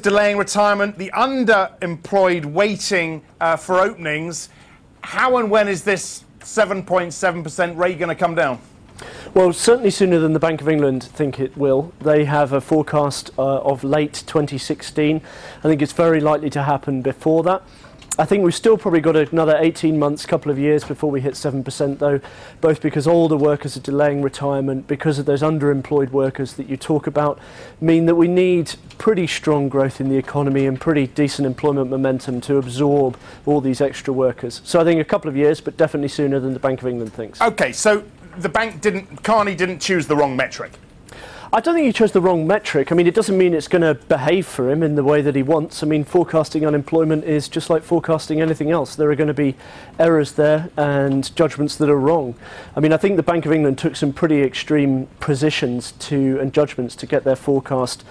Delaying retirement, the underemployed waiting for openings. How and when is this 7.7% rate going to come down? Well, certainly sooner than the Bank of England think it will. They have a forecast of late 2016. I think it's very likely to happen before that. I think we've still probably got another 18 months, couple of years before we hit 7% though, both because older workers are delaying retirement, because of those underemployed workers that you talk about, mean that we need pretty strong growth in the economy and pretty decent employment momentum to absorb all these extra workers. So I think a couple of years, but definitely sooner than the Bank of England thinks. Okay, so the bank Carney didn't choose the wrong metric. I don't think he chose the wrong metric. I mean, it doesn't mean it's going to behave for him in the way that he wants. I mean, forecasting unemployment is just like forecasting anything else. There are going to be errors there and judgments that are wrong. I mean, I think the Bank of England took some pretty extreme positions and judgments to get their forecast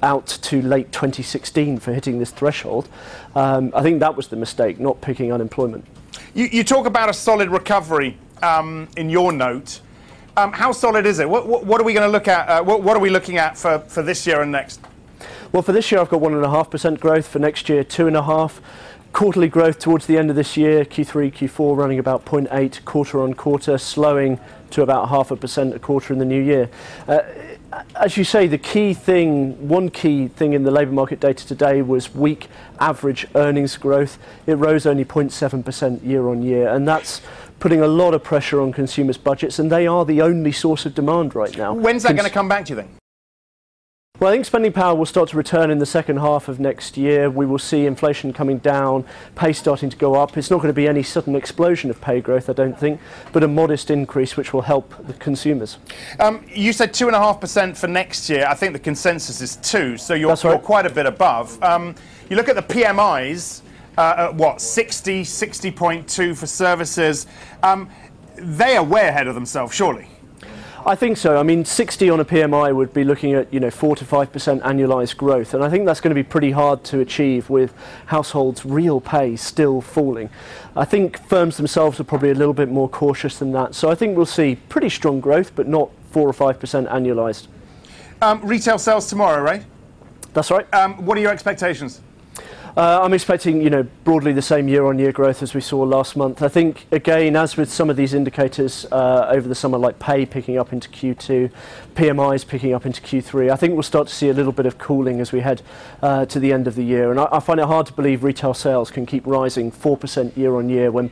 out to late 2016 for hitting this threshold. I think that was the mistake, not picking unemployment. You talk about a solid recovery in your note. How solid is it? What are we going to look at? What are we looking at for this year and next? Well, for this year, I've got 1.5% growth. For next year, 2.5%. Quarterly growth towards the end of this year, Q3, Q4, running about 0.8 quarter on quarter, slowing to about 0.5% a quarter in the new year. As you say, one key thing in the labour market data today was weak average earnings growth. It rose only 0.7% year on year, and that's putting a lot of pressure on consumers' budgets, and they are the only source of demand right now. When's that going to come back, do you think? Well, I think spending power will start to return in the second half of next year. We will see inflation coming down, pay starting to go up. It's not going to be any sudden explosion of pay growth, I don't think, but a modest increase which will help the consumers. You said 2.5% for next year. I think the consensus is 2%, so you're quite a bit above. You look at the PMIs, at what, 60, 60.2 for services. They are way ahead of themselves, surely. I think so. I mean, 60 on a PMI would be looking at, 4 to 5% annualised growth, and I think that's going to be pretty hard to achieve with households' real pay still falling. I think firms themselves are probably a little bit more cautious than that, so I think we'll see pretty strong growth, but not 4 or 5% annualised. Retail sales tomorrow, right? That's right. What are your expectations? I'm expecting, broadly the same year-on-year growth as we saw last month. I think, again, as with some of these indicators over the summer, like pay picking up into Q2, PMIs picking up into Q3, I think we'll start to see a little bit of cooling as we head to the end of the year. And I find it hard to believe retail sales can keep rising 4% year-on-year when